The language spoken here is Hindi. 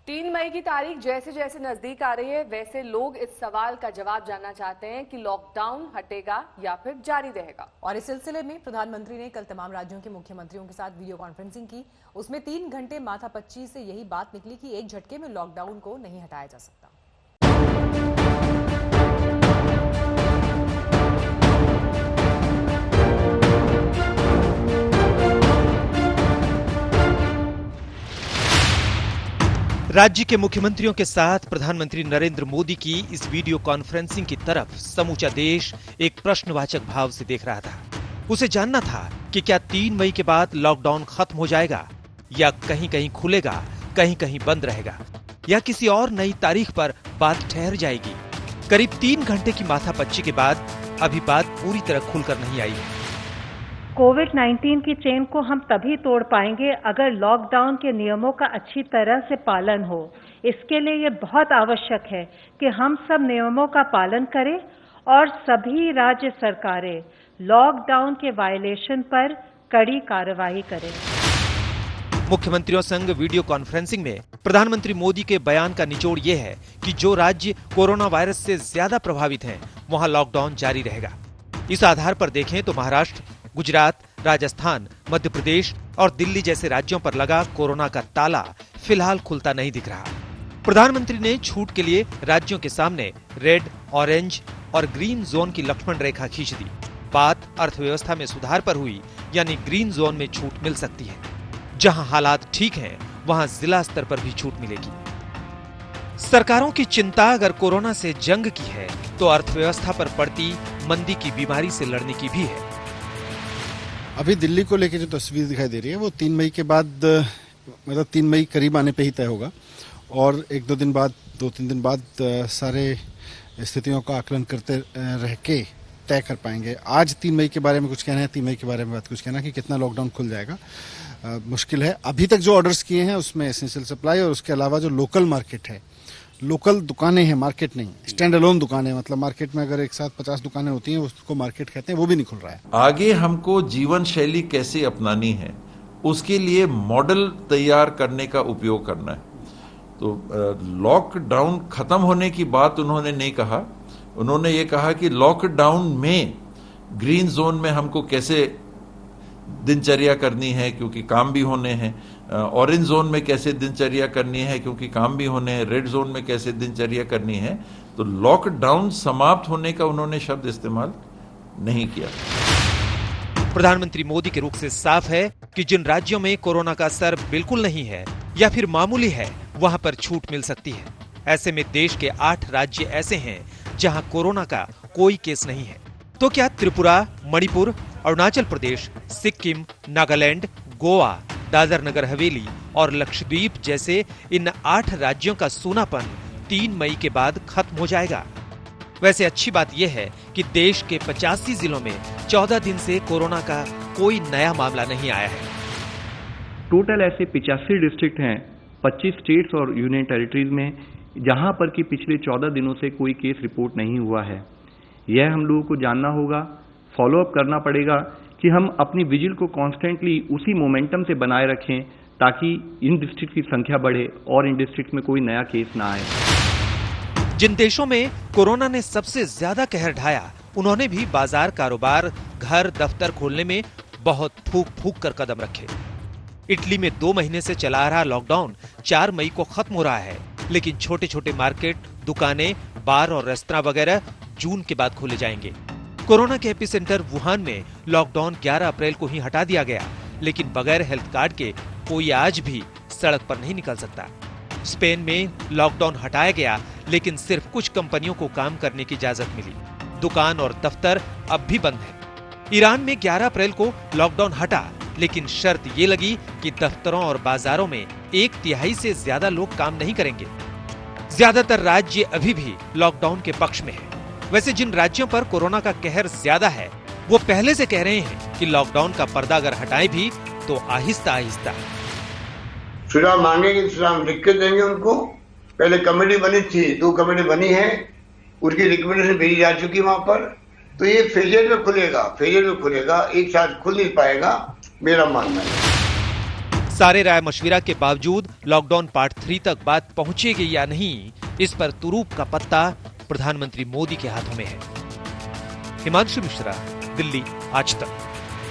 3 मई की तारीख जैसे जैसे नजदीक आ रही है, वैसे लोग इस सवाल का जवाब जानना चाहते हैं कि लॉकडाउन हटेगा या फिर जारी रहेगा। और इस सिलसिले में प्रधानमंत्री ने कल तमाम राज्यों के मुख्यमंत्रियों के साथ वीडियो कॉन्फ्रेंसिंग की। उसमें 3 घंटे माथापच्ची से यही बात निकली कि एक झटके में लॉकडाउन को नहीं हटाया जा सकता। राज्य के मुख्यमंत्रियों के साथ प्रधानमंत्री नरेंद्र मोदी की इस वीडियो कॉन्फ्रेंसिंग की तरफ समूचा देश एक प्रश्नवाचक भाव से देख रहा था। उसे जानना था कि क्या 3 मई के बाद लॉकडाउन खत्म हो जाएगा या कहीं कहीं खुलेगा, कहीं कहीं बंद रहेगा, या किसी और नई तारीख पर बात ठहर जाएगी। करीब 3 घंटे की माथापच्ची के बाद अभी बात पूरी तरह खुलकर नहीं आई है। कोविड-19 की चेन को हम तभी तोड़ पाएंगे अगर लॉकडाउन के नियमों का अच्छी तरह से पालन हो। इसके लिए ये बहुत आवश्यक है कि हम सब नियमों का पालन करें और सभी राज्य सरकारें लॉकडाउन के वायलेशन पर कड़ी कार्रवाई करें। मुख्यमंत्रियों संग वीडियो कॉन्फ्रेंसिंग में प्रधानमंत्री मोदी के बयान का निचोड़ ये है कि जो राज्य कोरोना वायरस से ज्यादा प्रभावित हैं, वहां लॉकडाउन जारी रहेगा। इस आधार पर देखें तो महाराष्ट्र, गुजरात, राजस्थान, मध्य प्रदेश और दिल्ली जैसे राज्यों पर लगा कोरोना का ताला फिलहाल खुलता नहीं दिख रहा। प्रधानमंत्री ने छूट के लिए राज्यों के सामने रेड, ऑरेंज और ग्रीन जोन की लक्ष्मण रेखा खींच दी। बात अर्थव्यवस्था में सुधार पर हुई, यानी ग्रीन जोन में छूट मिल सकती है। जहां हालात ठीक हैं, वहां जिला स्तर पर भी छूट मिलेगी। सरकारों की चिंता अगर कोरोना से जंग की है, तो अर्थव्यवस्था पर पड़ती मंदी की बीमारी से लड़ने की भी है। अभी दिल्ली को लेकर जो तस्वीर दिखाई दे रही है वो 3 मई के बाद, मतलब 3 मई करीब आने पे ही तय होगा और 1-2 दिन बाद, 2-3 दिन बाद सारे स्थितियों का आकलन करते रह के तय कर पाएंगे। आज 3 मई के बारे में कुछ कहना है, 3 मई के बारे में बात कुछ कहना कि कितना लॉकडाउन खुल जाएगा मुश्किल है। अभी तक जो ऑर्डर्स किए हैं उसमें एसेंशियल सप्लाई और उसके अलावा जो लोकल मार्केट है, लोकल दुकानें हैं, मार्केट नहीं, स्टैंड अलोन दुकानें, मतलब मार्केट में अगर एक साथ 50 दुकानें होती हैं उसको मार्केट कहते हैं, वो भी नहीं खुल रहा है। आगे हमको जीवन शैली कैसे अपनानी है, उसके लिए मॉडल तैयार करने का उपयोग करना है। तो लॉकडाउन खत्म होने की बात उन्होंने नहीं कहा। उन्होंने ये कहा कि लॉकडाउन में ग्रीन जोन में हमको कैसे दिनचर्या करनी है क्योंकि काम भी होने हैं, ऑरेंज जोन में कैसे दिनचर्या करनी है क्योंकि काम भी होने हैं, रेड जोन में कैसे दिनचर्या करनी है। तो लॉकडाउन समाप्त होने का उन्होंने शब्द इस्तेमाल नहीं किया। प्रधानमंत्री मोदी के रुख से साफ है कि जिन राज्यों में कोरोना का असर बिल्कुल नहीं है या फिर मामूली है, वहां पर छूट मिल सकती है। ऐसे में देश के 8 राज्य ऐसे हैं जहां कोरोना का कोई केस नहीं है। तो क्या त्रिपुरा, मणिपुर, अरुणाचल प्रदेश, सिक्किम, नागालैंड, गोवा, दादर नगर हवेली और लक्षद्वीप जैसे इन 8 राज्यों का सूनापन 3 मई के बाद खत्म हो जाएगा? वैसे अच्छी बात यह है कि देश के 85 जिलों में 14 दिन से कोरोना का कोई नया मामला नहीं आया है। टोटल ऐसे 85 डिस्ट्रिक्ट हैं 25 स्टेट्स और यूनियन टेरिटरीज में, जहां पर कि पिछले 14 दिनों से कोई केस रिपोर्ट नहीं हुआ है। यह हम लोगों को जानना होगा, फॉलोअप करना पड़ेगा कि हम अपनी विजिल को कॉन्स्टेंटली उसी मोमेंटम से बनाए रखें ताकि इन डिस्ट्रिक्ट की संख्या बढ़े और इन डिस्ट्रिक्ट में कोई नया केस ना आए। जिन देशों में कोरोना ने सबसे ज्यादा कहर ढाया, उन्होंने भी बाजार, कारोबार, घर, दफ्तर खोलने में बहुत फूक फूक कर कदम रखे। इटली में 2 महीने से चला आ रहा लॉकडाउन 4 मई को खत्म हो रहा है, लेकिन छोटे छोटे मार्केट, दुकानें, बार और रेस्तरां वगैरह जून के बाद खोले जाएंगे। कोरोना के एपिसेंटर वुहान में लॉकडाउन 11 अप्रैल को ही हटा दिया गया, लेकिन बगैर हेल्थ कार्ड के कोई आज भी सड़क पर नहीं निकल सकता। स्पेन में लॉकडाउन हटाया गया, लेकिन सिर्फ कुछ कंपनियों को काम करने की इजाजत मिली। दुकान और दफ्तर अब भी बंद है। ईरान में 11 अप्रैल को लॉकडाउन हटा, लेकिन शर्त ये लगी कि दफ्तरों और बाजारों में 1/3 से ज्यादा लोग काम नहीं करेंगे। ज्यादातर राज्य अभी भी लॉकडाउन के पक्ष में है। वैसे जिन राज्यों पर कोरोना का कहर ज्यादा है, वो पहले से कह रहे हैं कि लॉकडाउन का पर्दा अगर हटाएं भी तो आहिस्ता आहिस्ता। चुनाव मांगेंगे, चुनाव लिख के देंगे उनको। पहले कमेटी बनी थी, 2 कमेटी बनी है, उनकी रिकमेंडेशन भेजी जा चुकी वहां पर। तो ये फेलियर में खुलेगा, एक साथ खुल नहीं पाएगा, मेरा मानना है। सारे राय मशविरा के बावजूद लॉकडाउन पार्ट 3 तक बात पहुंचेगी या नहीं, इस पर तुरूप का पत्ता प्रधानमंत्री मोदी के हाथों में है। हिमांशु मिश्रा, दिल्ली, आज तक।